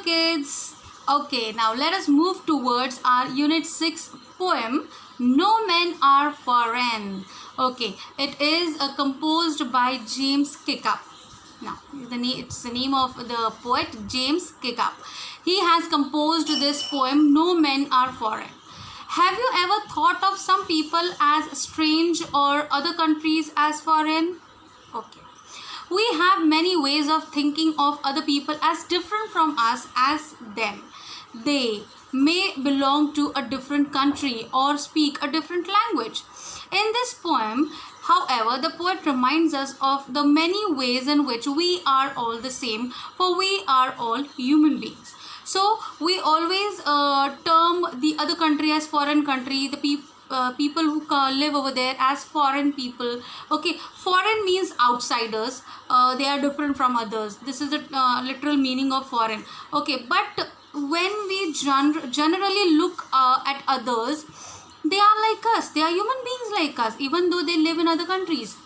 kids. Okay, now let us move towards our Unit 6 poem, No Men Are Foreign. Okay, it is composed by James Kickup. Now, it's the name of the poet, James Kickup. He has composed this poem, No Men Are Foreign. Have you ever thought of some people as strange or other countries as foreign? Okay. We have many ways of thinking of other people as different from us as them. They may belong to a different country or speak a different language. In this poem, however, the poet reminds us of the many ways in which we are all the same, for we are all human beings. So we always term the other country as foreign country, the people who live over there as foreign people. Okay, foreign means outsiders. They are different from others. This is the literal meaning of foreign. Okay, but when we generally look at others, they are like us. They are human beings like us, even though they live in other countries.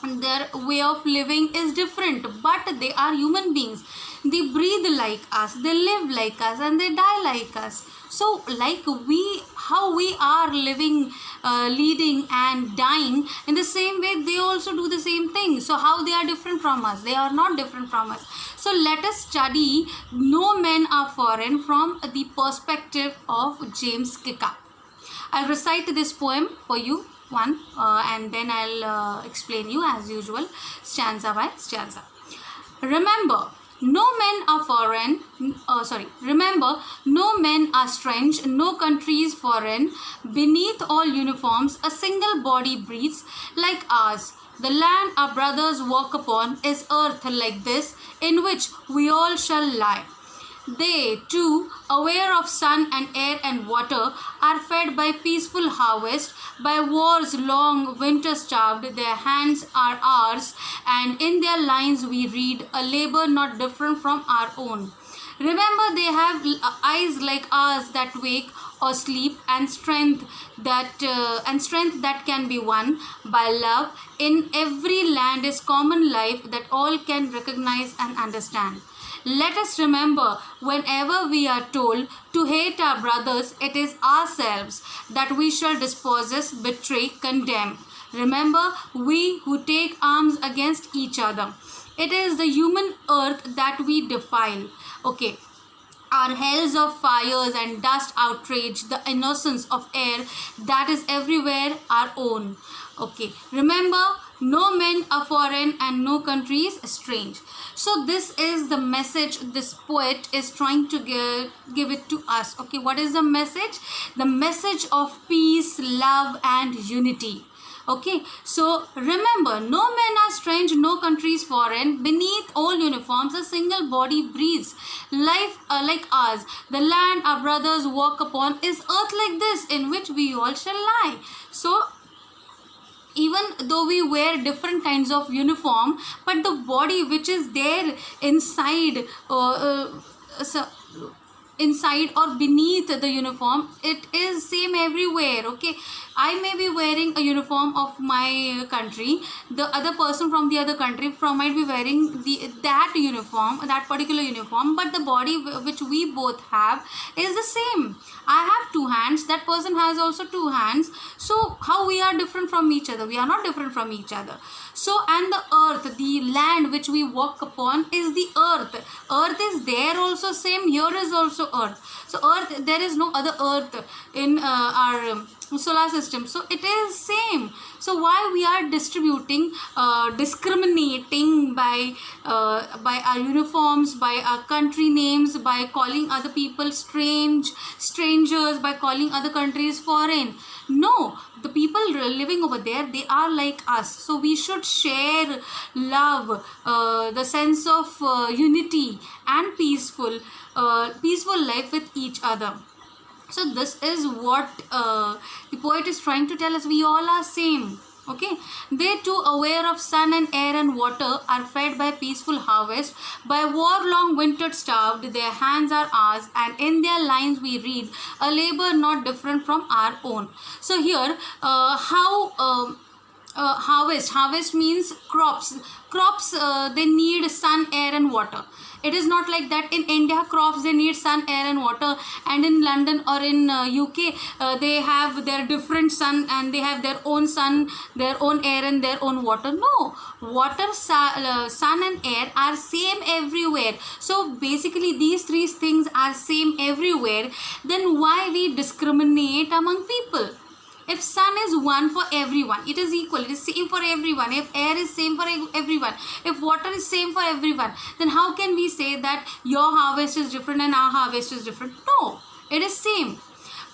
And their way of living is different, but they are human beings. They breathe like us, they live like us, and they die like us. So like how we are living, leading and dying, in the same way they also do the same thing. So how they are different from us? They are not different from us. So let us study No Men Are Foreign from the perspective of James Kickup. I'll recite this poem for you and then I'll explain you as usual, stanza by stanza. Remember, no men are foreign. Remember, no men are strange, no country is foreign. Beneath all uniforms, a single body breathes like ours. The land our brothers walk upon is earth like this, in which we all shall lie. They, too, aware of sun and air and water, are fed by peaceful harvest, by war's long winter starved. Their hands are ours, and in their lines we read a labor not different from our own. Remember, they have eyes like ours that wake or sleep, and strength that can be won by love. In every land is common life that all can recognize and understand. Let us remember, whenever we are told to hate our brothers, it is ourselves that we shall dispossess, betray, condemn. Remember, we who take arms against each other. It is the human earth that we defile. Okay. Our hells of fires and dust outrage the innocence of air that is everywhere our own. Okay, remember, no men are foreign and no country is strange. So this is the message this poet is trying to give it to us. Okay, what is the message? The message of peace, love and unity. Okay, so remember, no men are strange, no country is foreign. Beneath all uniforms, a single body breathes. Life like ours, the land our brothers walk upon is earth like this, in which we all shall lie. So even though we wear different kinds of uniform, but the body which is there inside inside or beneath the uniform, it is same everywhere. Okay, I may be wearing a uniform of my country, the other person from the other country might be wearing that particular uniform, but the body which we both have is the same. I have two hands, that person has also two hands. So how we are different from each other? We are not different from each other. So, and the earth, the land which we walk upon is the earth. Earth is there also same, here is also earth. So earth, there is no other earth in our solar system. So it is same. So why we are discriminating by our uniforms, by our country names, by calling other people strangers, by calling other countries foreign? No, the people living over there, they are like us. So we should share love, the sense of unity and peaceful life with each other. So this is what the poet is trying to tell us. We all are same. Okay, they too, aware of sun and air and water, are fed by peaceful harvest, by war-long winter starved. Their hands are ours, and in their lines we read a labor not different from our own. So here, harvest means crops. They need sun, air and water. It is not like that. In India, crops, they need sun, air and water, and in London or in UK, they have their different sun, and they have their own sun, their own air and their own water. No, water, sun and air are same everywhere. So basically these three things are same everywhere. Then why we discriminate among people? If sun is one for everyone, it is equal, it is same for everyone. If air is same for everyone, if water is same for everyone, then how can we say that your harvest is different and our harvest is different? No, it is same.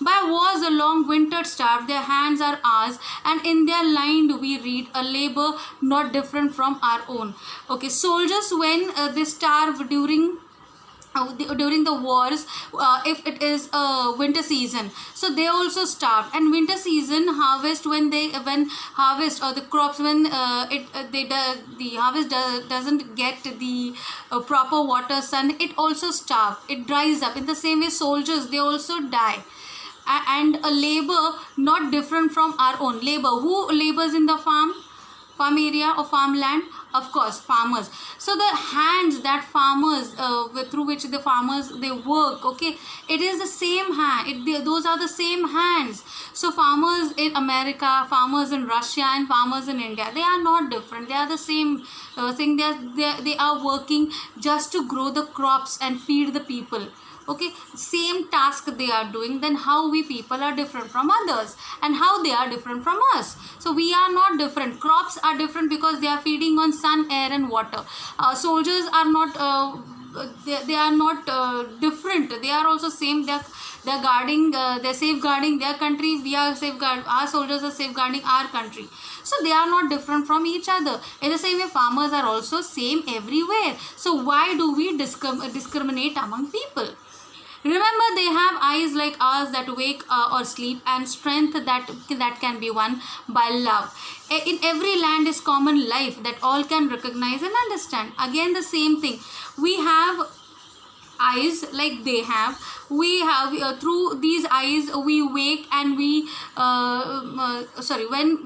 By wars a long winter starved, their hands are ours, and in their line we read a labor not different from our own. Okay, soldiers when they starve during the wars, if it is winter season, so they also starve. And winter season harvest, when harvest or the crops, when the harvest doesn't get the proper water, sun, it also starve, it dries up. In the same way, soldiers, they also die. And a labor not different from our own. Labor, who labors in the farm area or farmland? Of course, farmers. So the hands that farmers through which the farmers they work, okay, it is the same hand, those are the same hands. So farmers in America, farmers in Russia and farmers in India, they are not different, they are the same thing. They are working just to grow the crops and feed the people. Okay, same task they are doing. Then how we people are different from others, and how they are different from us? So we are not different. Crops are different because they are feeding on sun, air and water. Soldiers are not they are not different. They are also same. They're guarding, they're safeguarding their country. Our soldiers are safeguarding our country. So they are not different from each other. In the same way, farmers are also same everywhere. So why do we discriminate among people? Remember, they have eyes like ours that wake or sleep, and strength that can be won by love. In every land is common life that all can recognize and understand. Again, the same thing. We have eyes like they have. We have through these eyes we wake, and we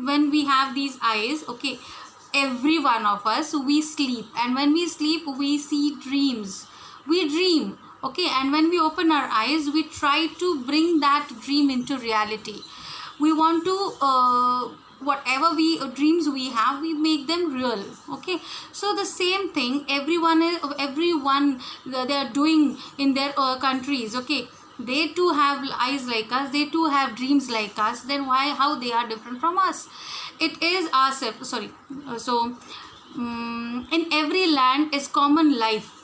when we have these eyes, okay, every one of us, we sleep, and when we sleep we see dreams, we dream. Okay, and when we open our eyes, we try to bring that dream into reality. We want to whatever dreams we have, we make them real. Okay, so the same thing everyone they are doing in their countries. Okay, they too have eyes like us, they too have dreams like us. Then how they are different from us? It is ourselves. In every land is common life.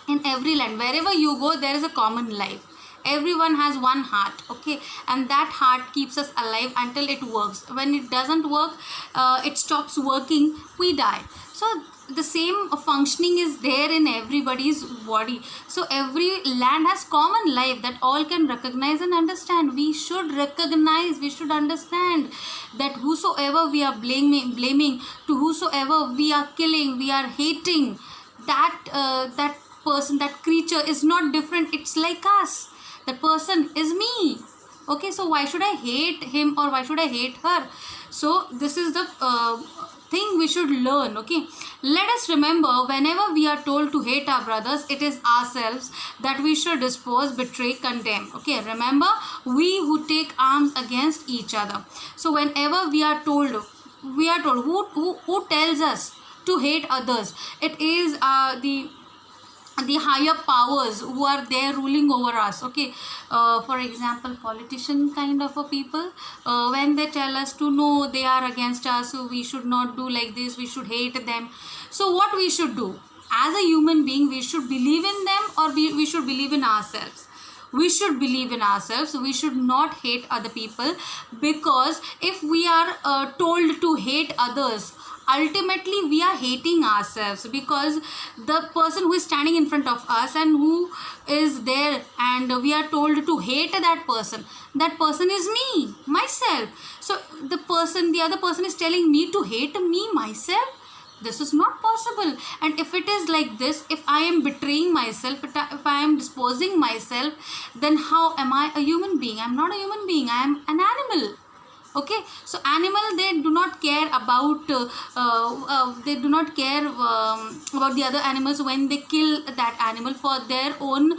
In every land, wherever you go, there is a common life. Everyone has one heart, okay, and that heart keeps us alive until it works. When it doesn't work, it stops working, we die. So the same functioning is there in everybody's body. So every land has common life that all can recognize and understand. We should recognize, we should understand that whosoever we are blaming, to whosoever we are killing, we are hating, that person, that creature is not different. It's like us. That person is me. Okay, so why should I hate him or why should I hate her? So this is the thing we should learn. Okay, let us remember, whenever we are told to hate our brothers, it is ourselves that we should dispose, betray, condemn. Okay, remember, we who take arms against each other. So whenever we are told who tells us to hate others, it is the higher powers who are there ruling over us. Okay, for example, politician kind of a people, when they tell us to no, they are against us, so we should not do like this, we should hate them. So what we should do as a human being, we should believe in them, or we should believe in ourselves. We should believe in ourselves. We should not hate other people, because if we are told to hate others, ultimately we are hating ourselves, because the person who is standing in front of us and who is there, and we are told to hate that person is me, myself. So the other person is telling me to hate me, myself. This is not possible. And if it is like this, if I am betraying myself, if I am disposing myself, then how am I a human being? I am not a human being, I am an animal. Okay, so animal, they do not care about about the other animals when they kill that animal for their own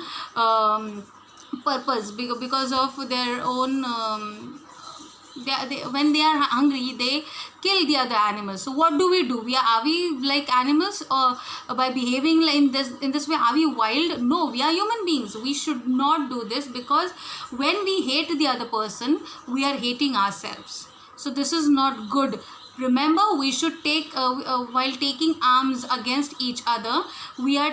purpose, because of their own when they are hungry, they kill the other animals. So what do? Are we like animals, or by behaving like in this way, are we wild? No, we are human beings. We should not do this, because when we hate the other person, we are hating ourselves. So this is not good. Remember, we should take while taking arms against each other, we are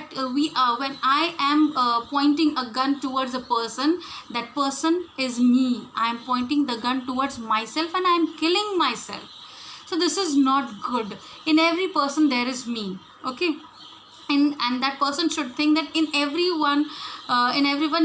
when I am pointing a gun towards a person, that person is me. I am pointing the gun towards myself and I am killing myself. So this is not good. In every person there is me. Okay, and that person should think that in everyone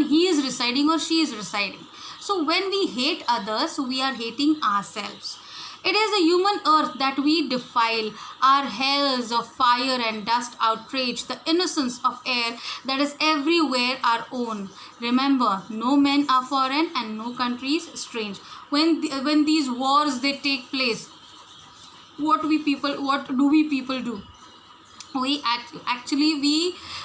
he is residing or she is residing. So when we hate others, we are hating ourselves. It is the human earth that we defile. Our hells of fire and dust outrage the innocence of air that is everywhere our own. Remember, no men are foreign and no country is strange. When these wars they take place, what do we people do? We actually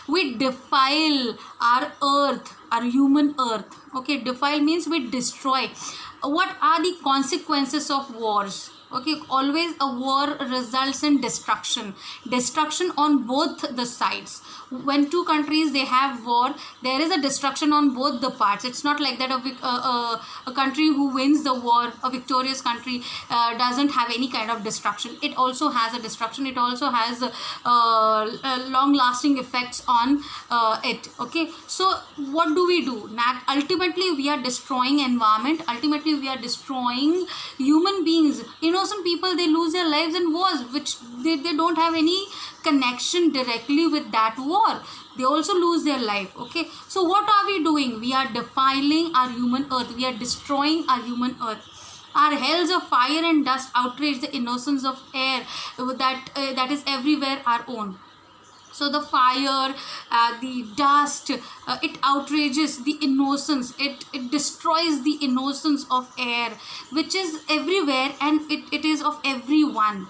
we defile our earth, our human earth. Okay, defile means we destroy. What are the consequences of wars? Okay, always a war results in destruction on both the sides. When two countries they have war, there is a destruction on both the parts. It's not like that a country who wins the war, a victorious country, doesn't have any kind of destruction. It also has a destruction. It also has long lasting effects on it. Okay, so what do? Ultimately we are destroying environment. Ultimately we are destroying human beings. Innocent people, they lose their lives in wars, which they don't have any connection directly with that war. They also lose their life. Okay, so what are we doing? We are defiling our human earth. We are destroying our human earth. Our hells of fire and dust outrage the innocence of air that is everywhere our own. So the fire, the dust, it outrages the innocence. It destroys the innocence of air, which is everywhere, and it is of everyone.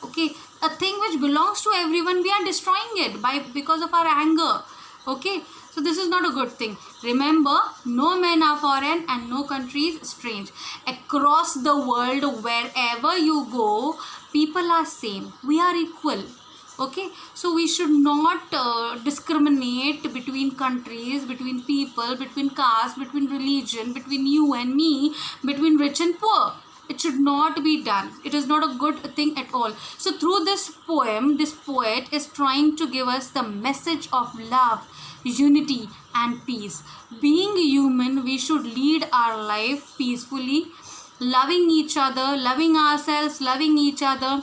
Okay, a thing which belongs to everyone, we are destroying it because of our anger. Okay, so this is not a good thing. Remember, no men are foreign and no country is strange. Across the world, wherever you go, people are same. We are equal. Okay, so we should not discriminate between countries, between people, between caste, between religion, between you and me, between rich and poor. It should not be done. It is not a good thing at all. So through this poem, this poet is trying to give us the message of love, unity and peace. Being human, we should lead our life peacefully, loving each other, loving ourselves, loving each other,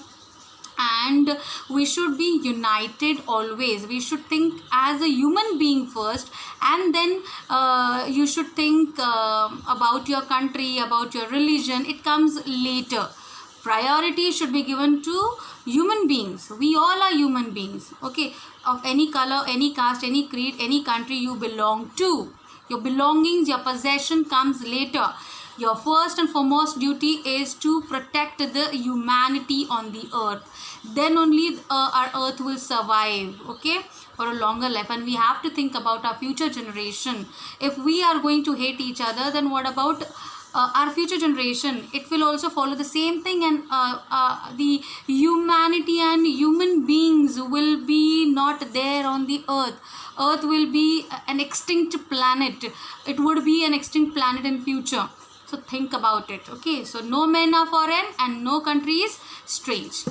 and we should be united always. We should think as a human being first, and then you should think about your country, about your religion. It comes later. Priority should be given to human beings. We all are human beings. Okay, of any color, any caste, any creed, any country you belong to. Your belongings, your possession comes later. Your first and foremost duty is to protect the humanity on the earth. Then only our earth will survive, okay, for a longer life. And we have to think about our future generation. If we are going to hate each other, then what about our future generation? It will also follow the same thing, and the humanity and human beings will be not there on the earth. Earth will be an extinct planet. It would be an extinct planet in future. So think about it. Okay, so no men are foreign and no country is strange.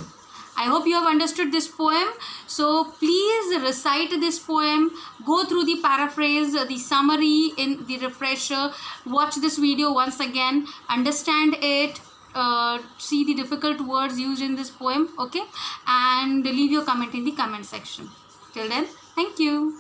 I hope you have understood this poem. So please recite this poem. Go through the paraphrase, the summary in the refresher. Watch this video once again. Understand it. See the difficult words used in this poem. Okay, and leave your comment in the comment section. Till then, thank you.